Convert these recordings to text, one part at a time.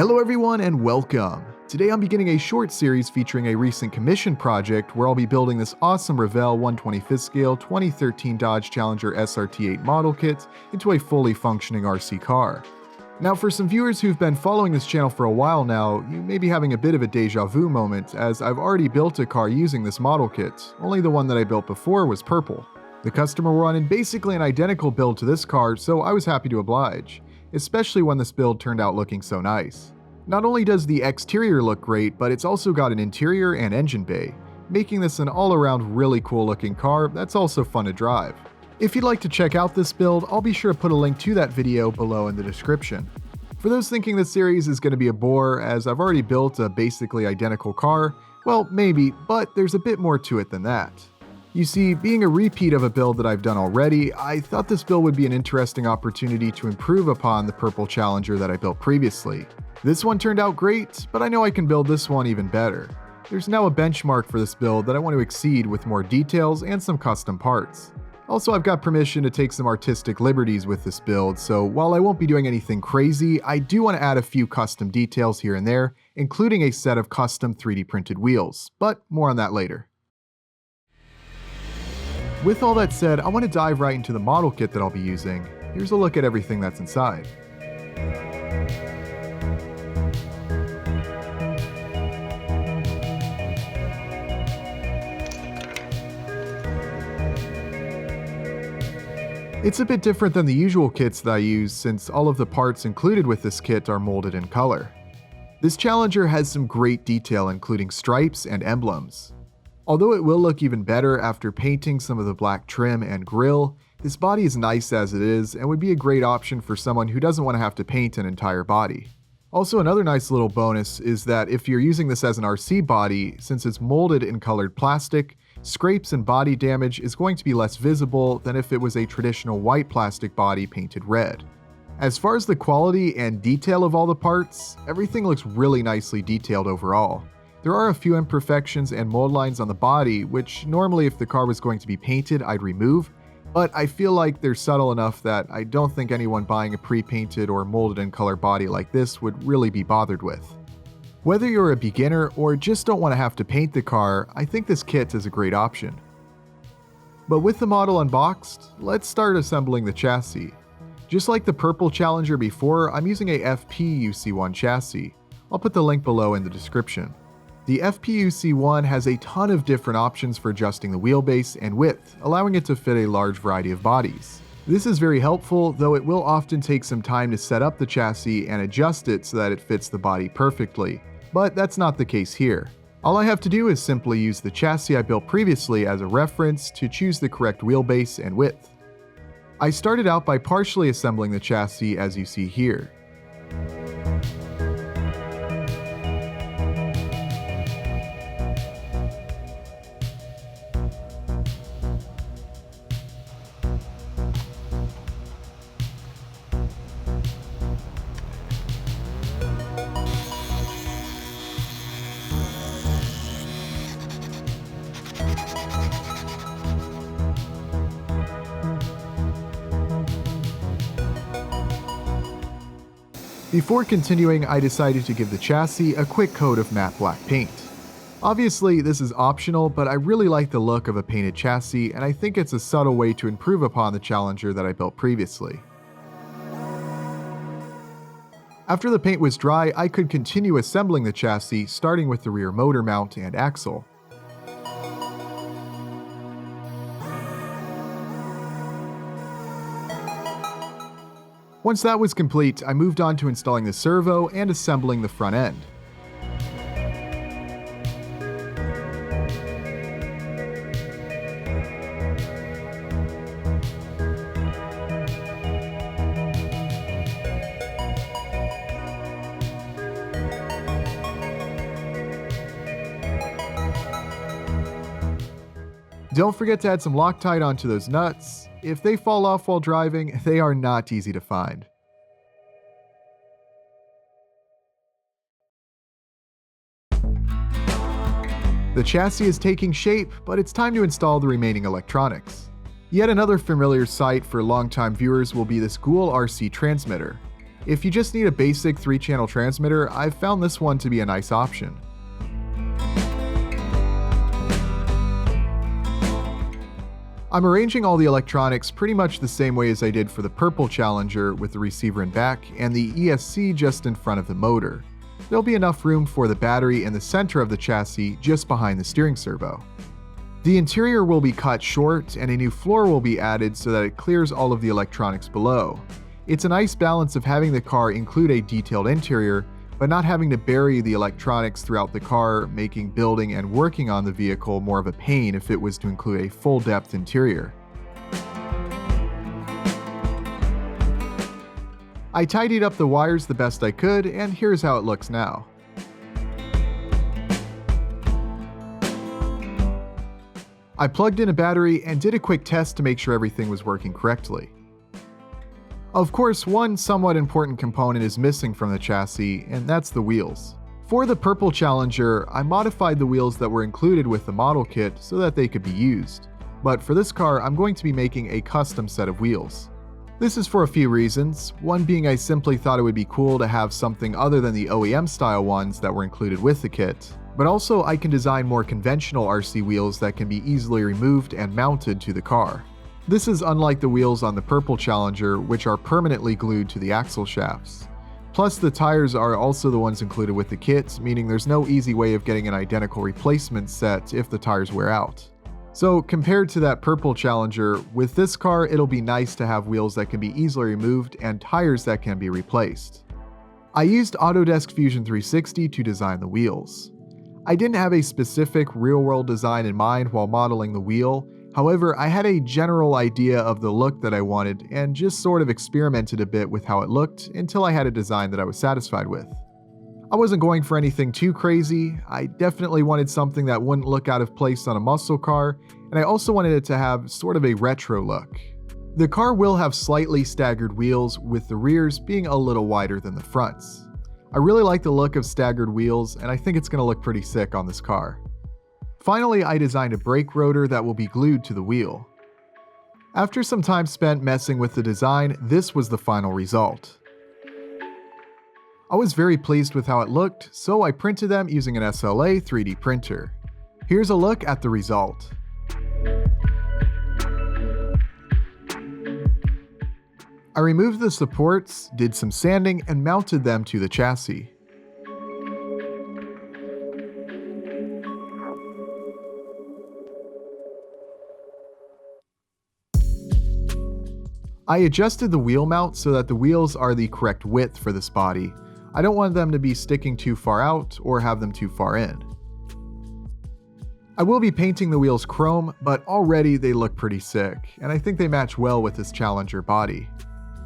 Hello everyone and welcome! Today I'm beginning a short series featuring a recent commission project where I'll be building this awesome Revell 1/25th scale 2013 Dodge Challenger SRT8 model kit into a fully functioning RC car. Now for some viewers who've been following this channel for a while now, you may be having a bit of a deja vu moment as I've already built a car using this model kit, only the one that I built before was purple. The customer wanted basically an identical build to this car, so I was happy to oblige, especially when this build turned out looking so nice. Not only does the exterior look great, but it's also got an interior and engine bay, making this an all-around really cool looking car that's also fun to drive. If you'd like to check out this build, I'll be sure to put a link to that video below in the description. For those thinking this series is going to be a bore as I've already built a basically identical car, well maybe, but there's a bit more to it than that. You see, being a repeat of a build that I've done already, I thought this build would be an interesting opportunity to improve upon the purple Challenger that I built previously. This one turned out great, but I know I can build this one even better. There's now a benchmark for this build that I want to exceed with more details and some custom parts. Also, I've got permission to take some artistic liberties with this build, so while I won't be doing anything crazy, I do want to add a few custom details here and there, including a set of custom 3D printed wheels, but more on that later. With all that said, I want to dive right into the model kit that I'll be using. Here's a look at everything that's inside. It's a bit different than the usual kits that I use since all of the parts included with this kit are molded in color. This Challenger has some great detail including stripes and emblems. Although it will look even better after painting some of the black trim and grille, this body is nice as it is and would be a great option for someone who doesn't want to have to paint an entire body. Also, another nice little bonus is that if you're using this as an RC body, since it's molded in colored plastic, scrapes and body damage is going to be less visible than if it was a traditional white plastic body painted red. As far as the quality and detail of all the parts, everything looks really nicely detailed overall. There are a few imperfections and mold lines on the body, which normally if the car was going to be painted I'd remove, but I feel like they're subtle enough that I don't think anyone buying a pre-painted or molded in color body like this would really be bothered with. Whether you're a beginner or just don't want to have to paint the car, I think this kit is a great option. But with the model unboxed, let's start assembling the chassis. Just like the purple Challenger before, I'm using a FPUC1 chassis. I'll put the link below in the description. The FPUC1 has a ton of different options for adjusting the wheelbase and width, allowing it to fit a large variety of bodies. This is very helpful, though it will often take some time to set up the chassis and adjust it so that it fits the body perfectly. But that's not the case here. All I have to do is simply use the chassis I built previously as a reference to choose the correct wheelbase and width. I started out by partially assembling the chassis as you see here. Before continuing, I decided to give the chassis a quick coat of matte black paint. Obviously, this is optional, but I really like the look of a painted chassis, and I think it's a subtle way to improve upon the Challenger that I built previously. After the paint was dry, I could continue assembling the chassis, starting with the rear motor mount and axle. Once that was complete, I moved on to installing the servo and assembling the front end. Don't forget to add some Loctite onto those nuts. If they fall off while driving, they are not easy to find. The chassis is taking shape, but it's time to install the remaining electronics. Yet another familiar sight for longtime viewers will be this Goul RC transmitter. If you just need a basic 3-channel transmitter, I've found this one to be a nice option. I'm arranging all the electronics pretty much the same way as I did for the purple Challenger, with the receiver in back and the ESC just in front of the motor. There'll be enough room for the battery in the center of the chassis just behind the steering servo. The interior will be cut short and a new floor will be added so that it clears all of the electronics below. It's a nice balance of having the car include a detailed interior, but not having to bury the electronics throughout the car, making building and working on the vehicle more of a pain if it was to include a full-depth interior. I tidied up the wires the best I could, and here's how it looks now. I plugged in a battery and did a quick test to make sure everything was working correctly. Of course, one somewhat important component is missing from the chassis, and that's the wheels. For the purple Challenger, I modified the wheels that were included with the model kit so that they could be used. But for this car, I'm going to be making a custom set of wheels. This is for a few reasons, one being I simply thought it would be cool to have something other than the OEM style ones that were included with the kit. But also I can design more conventional RC wheels that can be easily removed and mounted to the car. This is unlike the wheels on the purple Challenger, which are permanently glued to the axle shafts. Plus the tires are also the ones included with the kit, meaning there's no easy way of getting an identical replacement set if the tires wear out. So compared to that purple Challenger, with this car it'll be nice to have wheels that can be easily removed and tires that can be replaced. I used Autodesk Fusion 360 to design the wheels. I didn't have a specific real-world design in mind while modeling the wheel. However, I had a general idea of the look that I wanted and just sort of experimented a bit with how it looked until I had a design that I was satisfied with. I wasn't going for anything too crazy. I definitely wanted something that wouldn't look out of place on a muscle car, and I also wanted it to have sort of a retro look. The car will have slightly staggered wheels, with the rears being a little wider than the fronts. I really like the look of staggered wheels, and I think it's going to look pretty sick on this car. Finally, I designed a brake rotor that will be glued to the wheel. After some time spent messing with the design, this was the final result. I was very pleased with how it looked, so I printed them using an SLA 3D printer. Here's a look at the result. I removed the supports, did some sanding, and mounted them to the chassis. I adjusted the wheel mount so that the wheels are the correct width for this body. I don't want them to be sticking too far out or have them too far in. I will be painting the wheels chrome, but already they look pretty sick, and I think they match well with this Challenger body.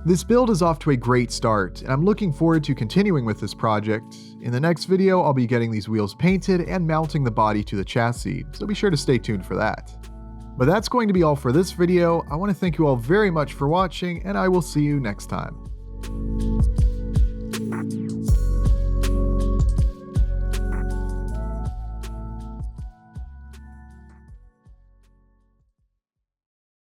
This build is off to a great start, and I'm looking forward to continuing with this project. In the next video, I'll be getting these wheels painted and mounting the body to the chassis, so be sure to stay tuned for that. But that's going to be all for this video. I want to thank you all very much for watching, and I will see you next time.